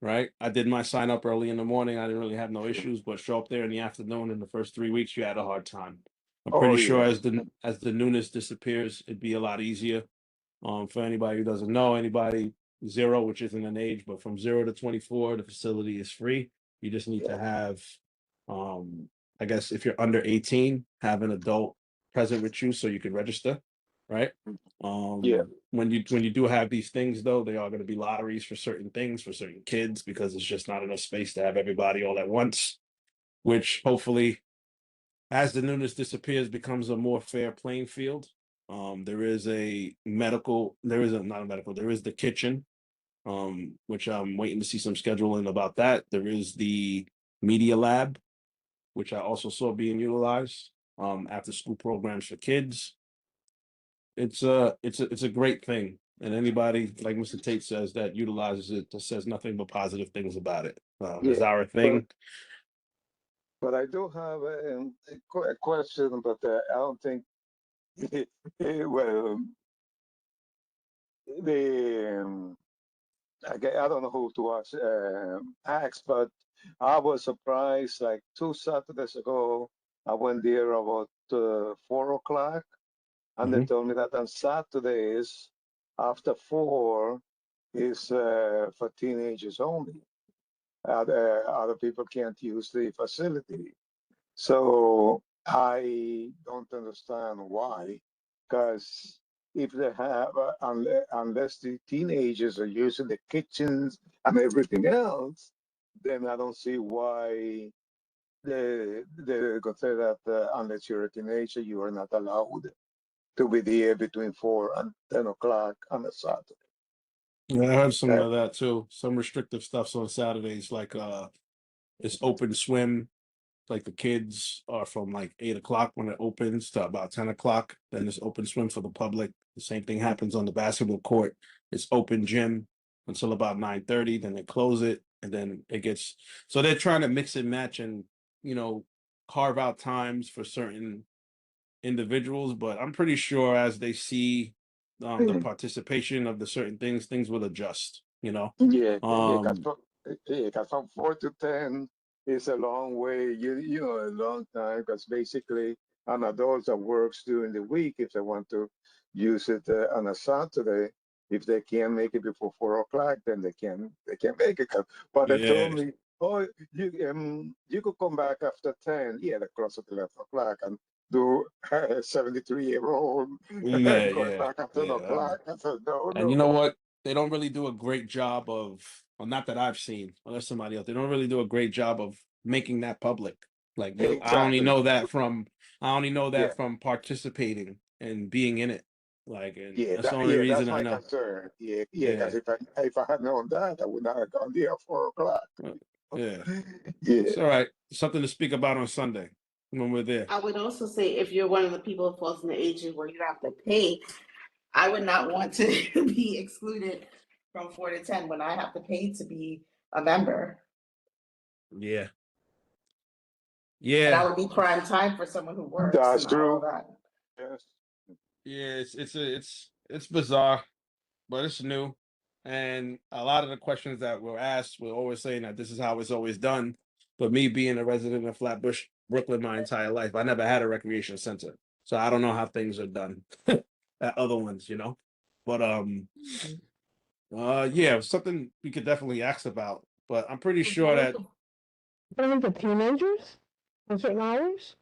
right? I did my sign up early in the morning. I didn't really have no issues, but show up there in the afternoon in the first 3 weeks, you had a hard time. I'm Oh pretty sure yeah. as the newness disappears, it'd be a lot easier. For anybody who doesn't know, anybody zero, which isn't an age, but from 0 to 24, the facility is free. You just need to have, I guess, if you're under 18, have an adult present with you so you can register, right? Yeah. When you do have these things, though, they are going to be lotteries for certain things for certain kids because it's just not enough space to have everybody all at once. Which hopefully, as the newness disappears, becomes a more fair playing field. There is not a medical, there is the kitchen, which I'm waiting to see some scheduling about that. There is the media lab, which I also saw being utilized, after school programs for kids. It's a great thing. And anybody, like Mr. Tate says, that utilizes it just says nothing but positive things about it. Is Yeah. our But thing. I do have a question, but I don't think well the I don't know who to ask, but I was surprised. Like 2 Saturdays ago, I went there about 4 o'clock, and they Mhm. told me that on Saturdays after 4 is for teenagers only. Other people can't use the facility. So I don't understand why, because if they have, unless the teenagers are using the kitchens and everything else, then I don't see why they're going to say that unless you're a teenager, you are not allowed to be there between 4 and 10 o'clock on a Saturday. Yeah, I heard some That, of that too. Some restrictive stuffs on Saturdays, like it's open swim. Like the kids are from like 8 o'clock when it opens to about 10 o'clock. Then it's open swim for the public. The same thing happens on the basketball court. It's open gym until about 9:30. Then they close it, and then it gets. So they're trying to mix and match and you know carve out times for certain individuals. But I'm pretty sure as they see the participation of the certain things, things will adjust. yeah, Um, yeah, 'cause from 4 to 10 is a long way. A long time. Because basically, an adult that works during the week, if they want to use it on a Saturday, if they can't make it before 4 o'clock, then they can make it. But they told yeah, me, oh, you could come back after 10. Yeah, they close at 11 o'clock and do 73-year-old yeah, going yeah, back at 10 yeah. o'clock. I said, no, And you no. know what? They don't really do a great job of, well, not that I've seen, unless somebody else. They don't really do a great job of making that public. Like Exactly. I only know Yeah. that from participating and being in it. Like, and Yeah, that's the only that's reason I my know. concern. Yeah, yeah, because Yeah, if I had known that, I would not have gone there at 4 o'clock. uh, yeah. Yeah, It's all right. Something to speak about on Sunday when we're there. I would also say if you're one of the people who falls in the age where you have to pay, I would not want to be excluded from 4 to 10 when I have to pay to be a member. Yeah, And that yeah, would be prime time for someone who works that's and all of true. that. Yes. yeah. It's bizarre, but it's new. And a lot of the questions that were asked were always saying that this is how it's always done. But me being a resident of Flatbush, Brooklyn, my entire life, I never had a recreation center, so I don't know how things are done at other ones. But yeah, something we could definitely ask about. But I'm pretty sure that Only for teenagers on certain hours?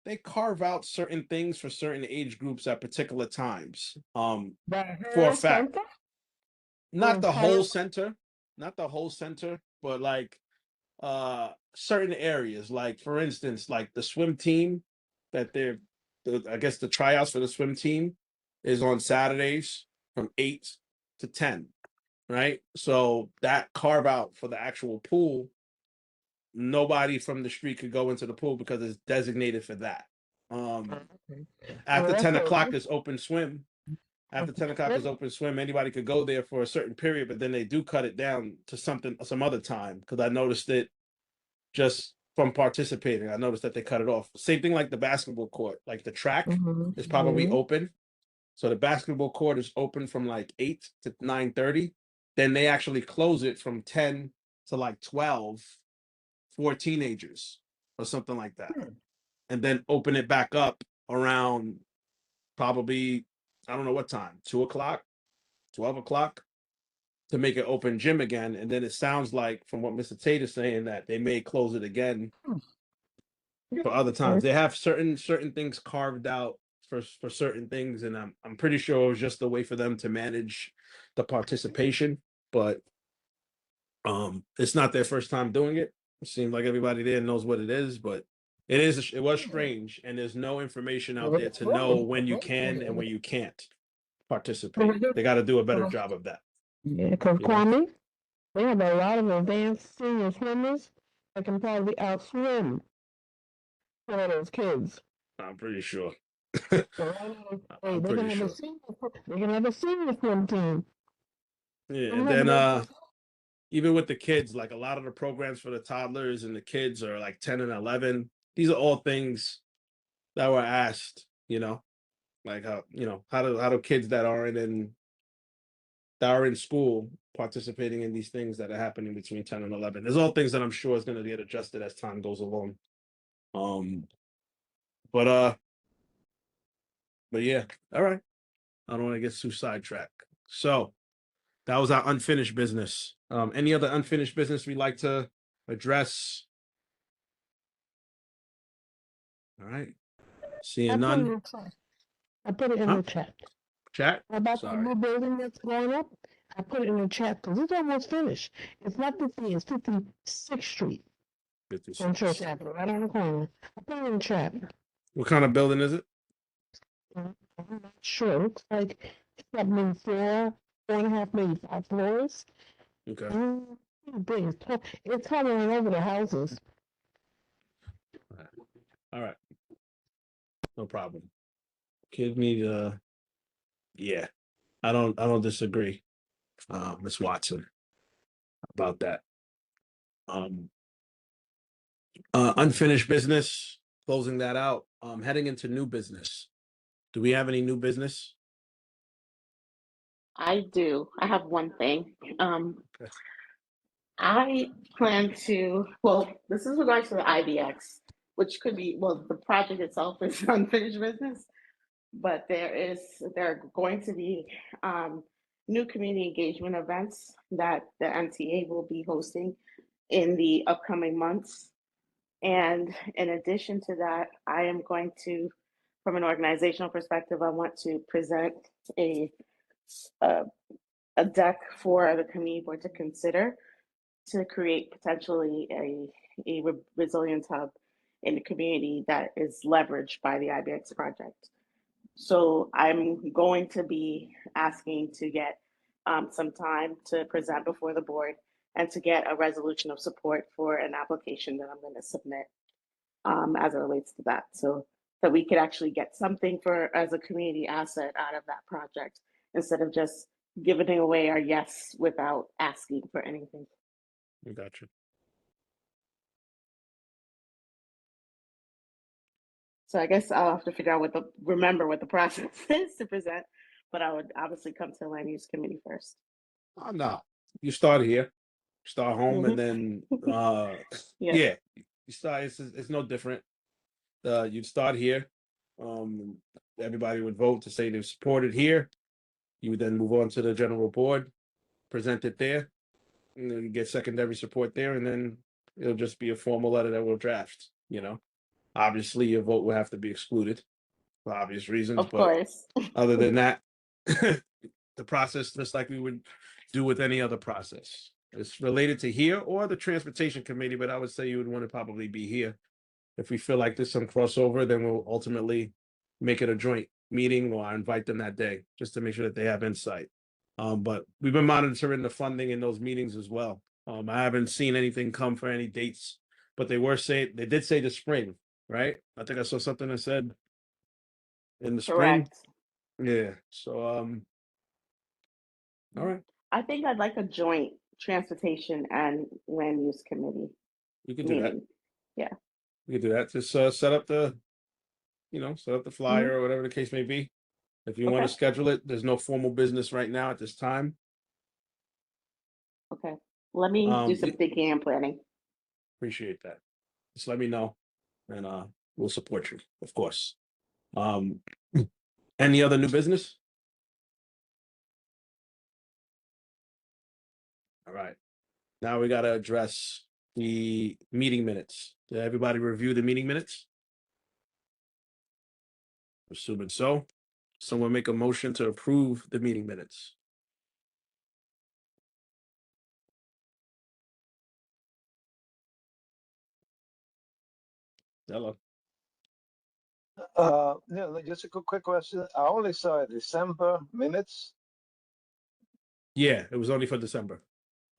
they carve out certain things for certain age groups at particular times. The For a whole fact, center? The not the entire whole center, not the whole center, but like certain areas, like for instance like the swim team that I guess the tryouts for the swim team is on Saturdays from 8 to 10, right? So that carve out for the actual pool, nobody from the street could go into the pool because it's designated for that. Okay. After Well, 10 that's o'clock all. is open swim, After 10 o'clock is open swim, anybody could go there for a certain period, but then they do cut it down to some other time. Because I noticed it just from participating. I noticed that they cut it off. Same thing like the basketball court, like the track is probably open. So the basketball court is open from like 8 to 9:30. Then they actually close it from 10 to like 12 for teenagers or something like that. And then open it back up around probably, I don't know what time, 2 o'clock, 12 o'clock to make it open gym again. And then it sounds like from what Mr. Tate is saying that they may close it again for other times. They have certain things carved out for certain things, and I'm pretty sure it was just a way for them to manage the participation, but it's not their first time doing it. It seems like everybody there knows what it is, but it was strange, and there's no information out there to know when you can and when you can't participate. They got to do a better job of that. Yeah, because You know? Kwame, they have a lot of advanced senior swimmers that can probably outswim some of those kids. I'm pretty sure. So I'm they pretty can have sure. they can have a senior swim team. Yeah, and then even with the kids, like a lot of the programs for the toddlers and the kids are like 10 and 11. These are all things that were asked, like how do kids that are in school participating in these things that are happening between 10 and 11. There's all things that I'm sure is going to get adjusted as time goes along. But yeah, all right. I don't want to get too sidetracked. So that was our unfinished business. Any other unfinished business we'd like to address? All right. Seeing none. I put it in the chat. Chat? About the Sorry. new building that's going up, I put it in the chat because it's almost finished. It's not 50, it's 56th Street 56. on Church Avenue, right on the corner. I put it in the chat. What kind of building is it? I'm not sure. It looks like it's got maybe 4.5, maybe 5 floors. Okay. Big. It's covering over the houses. All right. No problem. Give me the. Yeah, I don't disagree, Ms. Watson, about that. Unfinished business. Closing that out. Heading into new business. Do we have any new business? I do. I have one thing. Okay. I plan to, well, this is regards to the IBX, which could be, well, the project itself is unfinished business, but there are going to be new community engagement events that the MTA will be hosting in the upcoming months. And in addition to that, I am going to, from an organizational perspective, I want to present a deck for the community board to consider to create potentially a resilience hub in the community that is leveraged by the IBX project. So I'm going to be asking to get some time to present before the board and to get a resolution of support for an application that I'm going to submit as it relates to that. So that we could actually get something for as a community asset out of that project instead of just giving away our yes without asking for anything. I got you. So I guess I'll have to figure out remember what the process is to present, but I would obviously come to the land use committee first. Oh no, you start here, start home, and then yeah, you start. It's no different. You'd start here. Everybody would vote to say they support it here. You would then move on to the general board, present it there, and then get secondary support there, and then it'll just be a formal letter that we'll draft. Obviously your vote will have to be excluded for obvious reasons, Of but course. other than that, the process, just like we would do with any other process. It's related to here or the transportation committee, but I would say you would want to probably be here. If we feel like there's some crossover, then we'll ultimately make it a joint meeting or invite them that day just to make sure that they have insight. But we've been monitoring the funding in those meetings as well. I haven't seen anything come for any dates, but they did say the spring, right? I think I saw something that said in the spring. Correct. Yeah. So all right, I think I'd like a joint transportation and land use committee you can do that. meeting. Yeah. You can do that. Just set up the, set up the flyer or whatever the case may be. If you want to Okay. schedule it, there's no formal business right now at this time. Okay. Let me do some thinking and planning. Appreciate that. Just let me know, and we'll support you, of course. Any other new business? All right. Now we got to address the meeting minutes. Did everybody review the meeting minutes? Assuming so. Someone make a motion to approve the meeting minutes. Hello. Yeah, just a quick question. I only saw December minutes. Yeah, it was only for December.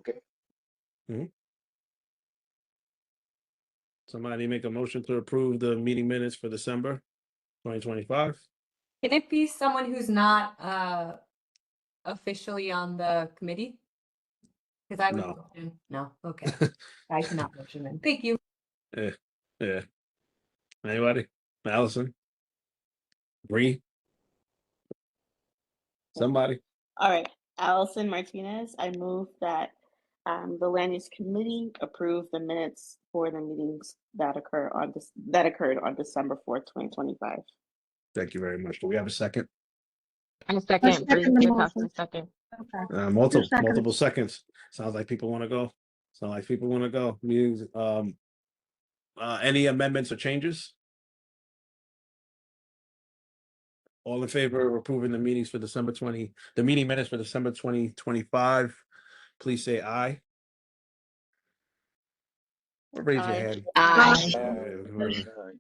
Okay. Somebody make a motion to approve the meeting minutes for December 2025. Can it be someone who's not officially on the committee? Because I would No. motion. No, okay. I cannot motion then. Thank you. Yeah. Anybody? Allison? Bree? Somebody? All right. Allison Martinez, I move that the land use committee approve the minutes for the meetings that occurred on December 4th, 2025. Thank you very much. Do we have a second? And a I second, second the motion. second. Okay. Multiple seconds. Sounds like people want to go. Meetings. Any amendments or changes? All in favor of approving the meeting minutes for December 2025, please say aye. Or raise your Aye. hand. Aye.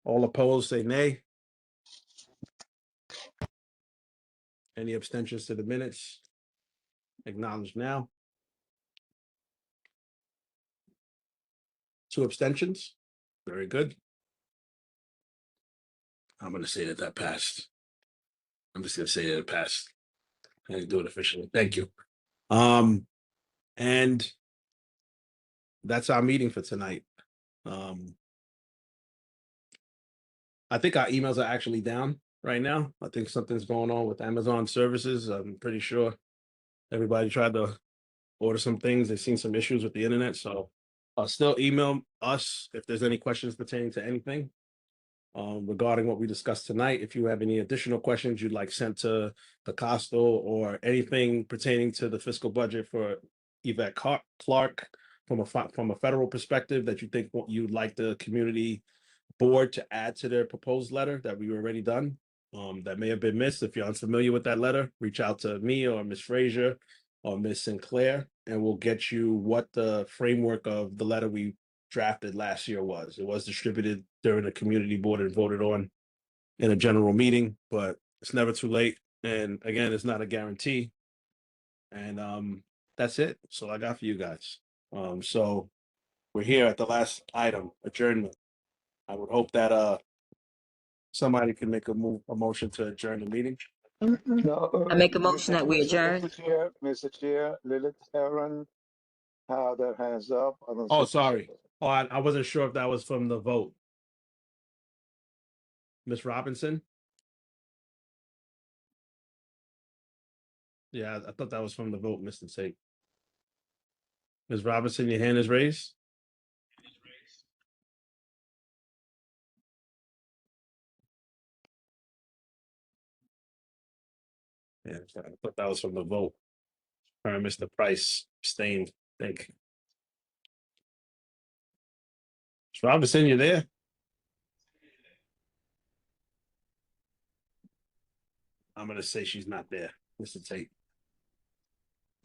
All opposed, say nay. Any abstentions to the minutes? Acknowledged now. 2 abstentions. Very good. I'm going to say that passed. I'm just going to say that it passed. I didn't do it officially. Thank you. And that's our meeting for tonight. I think our emails are actually down right now. I think something's going on with Amazon services. I'm pretty sure everybody tried to order some things. They've seen some issues with the internet. So still email us if there's any questions pertaining to anything regarding what we discussed tonight. If you have any additional questions you'd like sent to the Costo or anything pertaining to the fiscal budget for Yvette Clark from a federal perspective that you think you'd like the community board to add to their proposed letter that we already done, that may have been missed. If you're unfamiliar with that letter, reach out to me or Ms. Frazier or Ms. Sinclair, and we'll get you what the framework of the letter we drafted last year was. It was distributed during the community board and voted on in a general meeting, but it's never too late. And again, it's not a guarantee. And that's it. So I got for you guys. So we're here at the last item, adjournment. I would hope that somebody can make a motion to adjourn the meeting. No, I make a motion that we adjourn. Mr. Chair, Lilith Aaron had their hands up. I don't Oh, see- sorry. Oh, I wasn't sure if that was from the vote. Miss Robinson? Yeah, I thought that was from the vote, Mr. Tate. Ms. Robinson, your hand is raised? Yeah, I thought that was from the vote. All right, Mr. Price abstained. Thank you. Ms. Robinson, you there? I'm gonna say she's not there, Mr. Tate.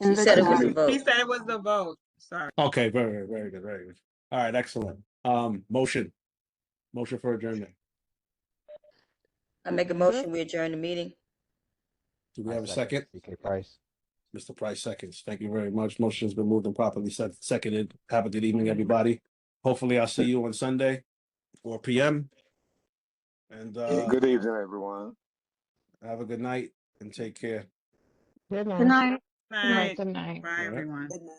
She said it was the He vote. said it was the vote. Sorry. Okay, very, very good, very good. All right, excellent. Motion for adjournment. I make a motion, we adjourn the meeting. Do we have a second? CK Price. Mr. Price seconds. Thank you very much. Motion's been moved and properly seconded. Have a good evening, everybody. Hopefully I'll see you on Sunday, 4 p.m. And Good evening, everyone. Have a good night and take care. Good Good night. night. Night. Good night. Bye, All right. everyone. Good night.